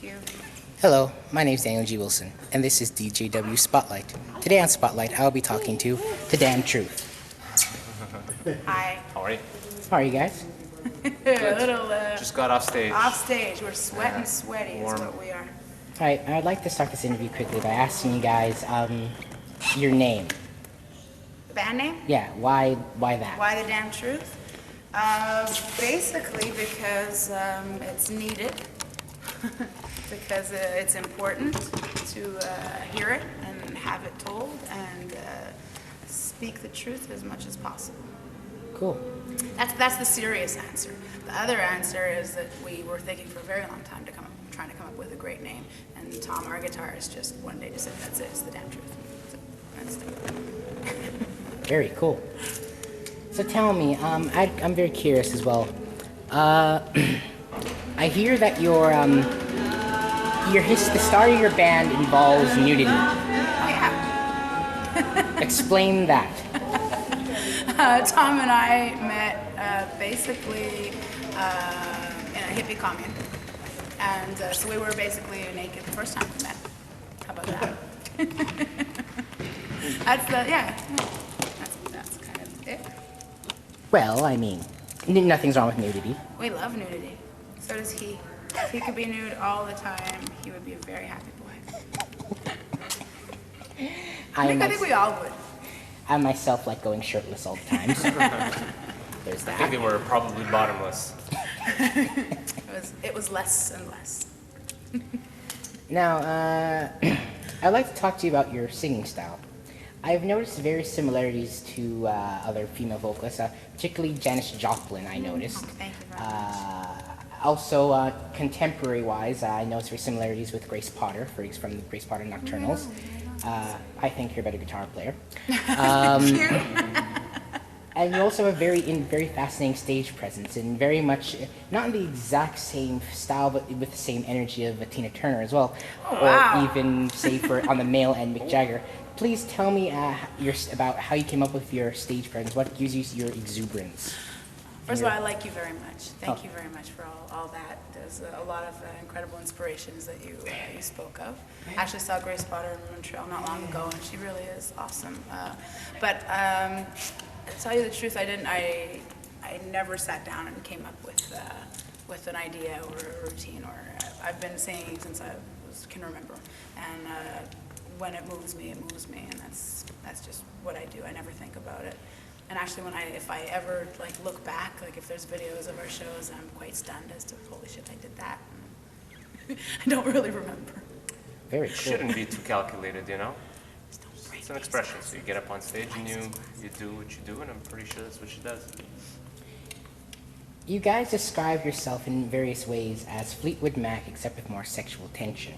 Thank you. Hello, my name is Daniel G. Wilson, and this is DGAW Spotlight. Today on Spotlight, I'll be talking to The Damn Truth. Hi. How are you? How are you guys? A little Just got off stage. off stage. We're sweating, sweaty is Warm. what we are. Alright, I'd like to start this interview quickly by asking you guys your name. The band name? Yeah, why that? Why the damn truth? Basically because it's needed. Because it's important to hear it and have it told and speak the truth as much as possible. Cool. That's the serious answer. The other answer is that we were thinking for a very long time trying to come up with a great name, and Tom, our guitarist, just one day just said, "That's it. It's the damn truth." So that's it. Very cool. So tell me, I'm very curious as well. I hear that the start of your band involves nudity. Oh yeah. Explain that. Tom and I met basically in a hippie commune, and so we were basically naked the first time we met. How about that? That's kind of it. Well, I mean, nothing's wrong with nudity. We love nudity. So does he. If he could be nude all the time, he would be a very happy boy. I think we all would. I myself like going shirtless all the time. So there's I think that. they were probably bottomless. It was less and less. Now, I'd like to talk to you about your singing style. I've noticed various similarities to other female vocalists, particularly Janis Joplin, I noticed. Thank you very much. Also, contemporary-wise, I noticed various similarities with Grace Potter, from the Grace Potter Nocturnals. I think you're a better guitar player. And you also have very fascinating stage presence, and very much, not in the exact same style, but with the same energy of Tina Turner as well. Wow. Or even, say, on the male end, Mick Jagger. Please tell me about how you came up with your stage presence. What gives you your exuberance? First of all, I like you very much. Thank you very much for all that. There's a lot of incredible inspirations that you spoke of. I actually saw Grace Potter in Montreal not long ago, and she really is awesome. But to tell you the truth, I never sat down and came up with an idea or a routine. I've been singing since I can remember, and when it moves me, and that's just what I do. I never think about it. And actually, if I ever look back, if there's videos of our shows, I'm quite stunned as to holy shit, I did that. I don't really remember. Very cool. Shouldn't be too calculated, you know? It's an expression. So you get up on stage and you do what you do, and I'm pretty sure that's what she does. You guys describe yourself in various ways as Fleetwood Mac, except with more sexual tension.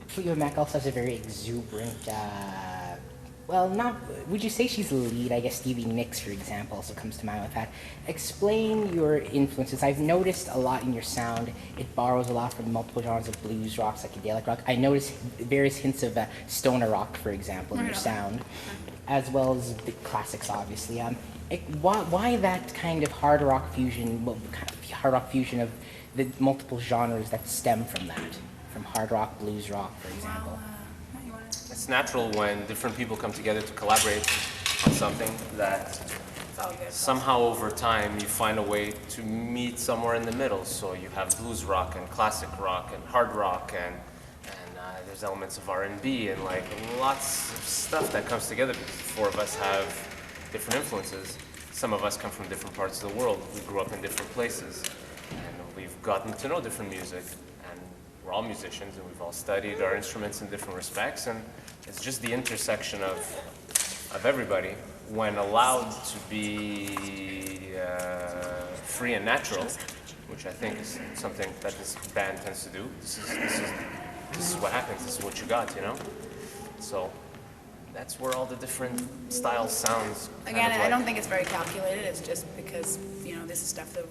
Fleetwood Mac also has a very exuberant, would you say she's the lead? I guess Stevie Nicks, for example, also comes to mind with that. Explain your influences. I've noticed a lot in your sound. It borrows a lot from multiple genres of blues rock, psychedelic rock. I noticed various hints of stoner rock, for example, in your sound, as well as the classics, obviously. Why that kind of hard rock fusion of the multiple genres that stem from that? From hard rock, blues rock, for example. It's natural when different people come together to collaborate on something that somehow over time you find a way to meet somewhere in the middle. So you have blues rock and classic rock and hard rock and there's elements of R&B and lots of stuff that comes together because the four of us have different influences. Some of us come from different parts of the world. We grew up in different places and we've gotten to know different music. We're all musicians and we've all studied our instruments in different respects, and it's just the intersection of everybody when allowed to be free and natural, which I think is something that this band tends to do. This is what happens, this is what you got, you know? So that's where all the different styles sounds. Again, I don't think it's very calculated. It's just because, this is stuff that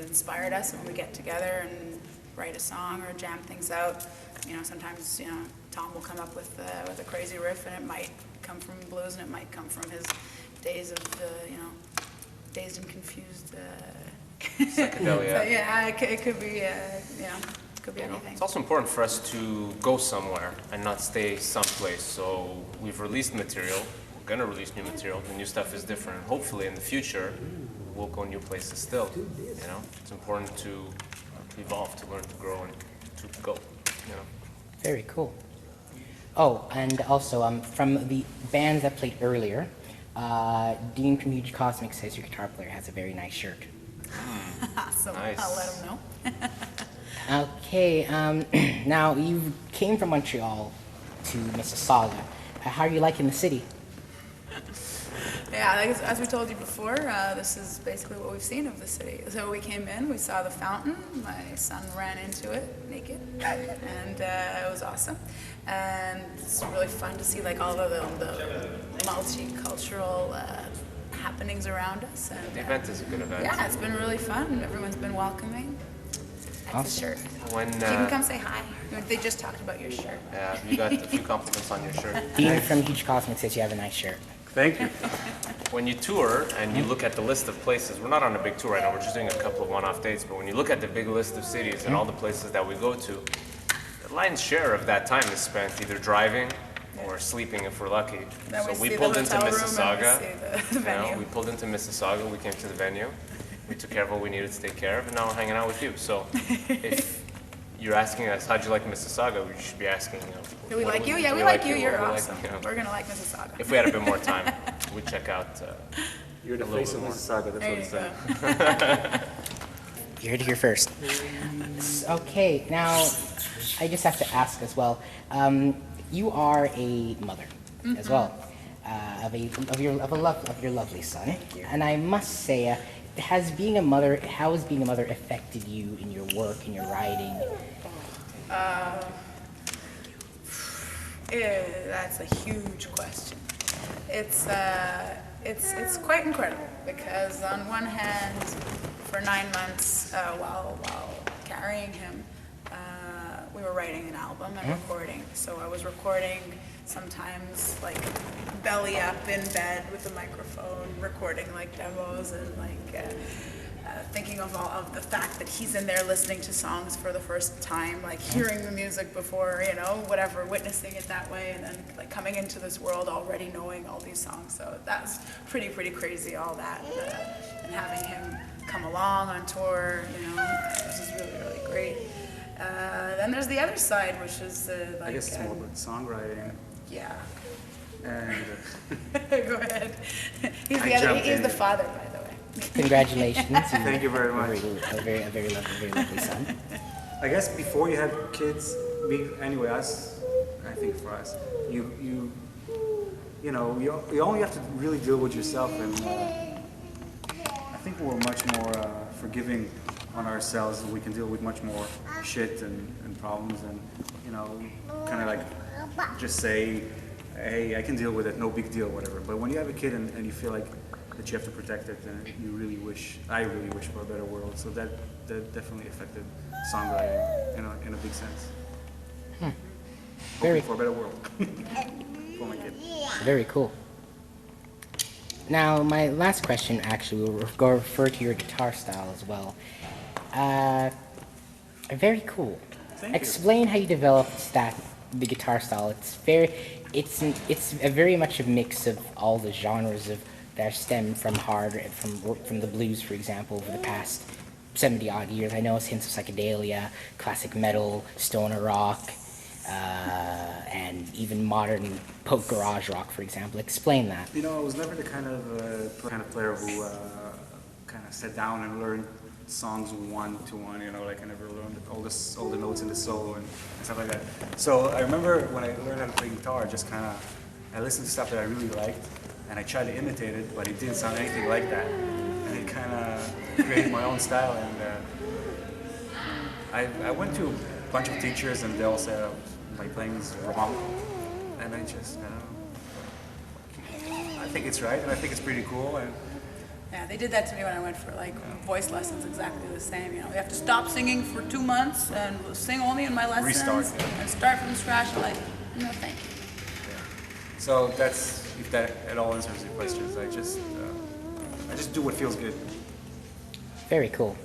inspired us when we get together and write a song or jam things out. Sometimes, Tom will come up with a crazy riff, and it might come from blues, and it might come from his days of, dazed and confused Psychedelia. So yeah, it could be, could be anything. It's also important for us to go somewhere and not stay someplace. So we've released material. We're gonna release new material. The new stuff is different. Hopefully, in the future, we'll go new places still. It's important to evolve, to learn, to grow, and to go. Very cool. Oh, and also from the bands that played earlier, Dean from Huge Cosmic says your guitar player has a very nice shirt. Awesome. Nice. I'll let him know. Okay, now you came from Montreal to Mississauga. How are you liking the city? Yeah, as we told you before, this is basically what we've seen of the city. So we came in, we saw the fountain, my son ran into it naked, and it was awesome. And it's really fun to see like all of the multicultural happenings around us. And, The event is a good event. yeah, it's been really fun. Everyone's been welcoming. That's Awesome. the shirt. When You can come say hi. They just talked about your shirt. you got a few compliments on your shirt. Dean from Huge Cosmic says you have a nice shirt. Thank you. When you tour and you look at the list of places, we're not on a big tour right now, we're just doing a couple of one-off dates, but when you look at the big list of cities and all the places that we go to, the lion's share of that time is spent either driving or sleeping if we're lucky. Then So we we see the pulled into hotel room and we Mississauga. see the venue. We pulled into Mississauga, we came to the venue, we took care of what we needed to take care of, and now we're hanging out with you. So if you're asking us, how'd you like Mississauga? We should be asking, Do we what like do you? Yeah, we like you. You're What do we awesome. like? We're gonna like Mississauga. If we had a bit more time, we'd check out. You're the A little face of bit more. Mississauga, that's There what you it's go. saying. You heard it here first. Okay, now I just have to ask as well. You are a mother as well of your lovely son, and I must say, how has being a mother affected you in your work, in your writing? That's a huge question. It's quite incredible because on one hand, for 9 months while carrying him, we were writing an album and recording. So I was recording sometimes like belly up in bed with a microphone, recording like demos and like thinking of all of the fact that he's in there listening to songs for the first time, like hearing the music before, whatever, witnessing it that way, and then like coming into this world already knowing all these songs. So that's pretty crazy, all that, and having him come along on tour, this is really great. Then there's the other side, which is like, I guess it's more about songwriting. yeah. And Go ahead. He's I jumped the in. father, by the way. Congratulations! Thank you very much. A very lovely son. I guess before you had kids, I think for us, you only have to really deal with yourself, and I think we're much more forgiving on ourselves. We can deal with much more shit and problems, and kind of like just say, hey, I can deal with it, no big deal, whatever. But when you have a kid and you feel like that you have to protect it, and I really wish for a better world. So that definitely affected songwriting in a big sense. Very Hoping for a better world for my kid. Very cool. Now, my last question actually will refer to your guitar style as well. Very cool. Thank you. Explain how you developed the guitar style. It's very much a mix of all the genres that stem from from the blues, for example, over the past 70 odd years. I know it's hints of psychedelia, classic metal, stoner rock, and even modern folk garage rock, for example. Explain that. I was never the kind of player who kind of sat down and learned songs one to one. Like I never learned all the notes in the solo and stuff like that. So I remember when I learned how to play guitar, I listened to stuff that I really liked, and I tried to imitate it, but it didn't sound anything like that. And it kind of created my own style. And I went to a bunch of teachers, and they all said my playing is wrong. And I just, I think it's right, and I think it's pretty cool. And Yeah, they did that to me when I went for like voice lessons, exactly the same. You have to stop singing for 2 months and sing only in my lessons. Restart, yeah. And start from scratch. Like, no, thank you. so that's, if that at all answers your questions, I just do what feels good. Very cool.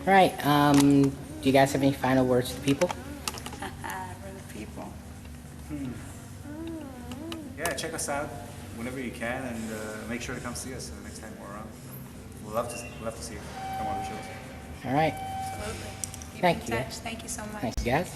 All right. Do you guys have any final words to the people? For the people. Yeah, check us out whenever you can, and make sure to come see us the next time we're around. We'll love to see you. Come on the shows. All right. Absolutely. Keep Thank in you. touch. Thank you so much. Thank you, guys.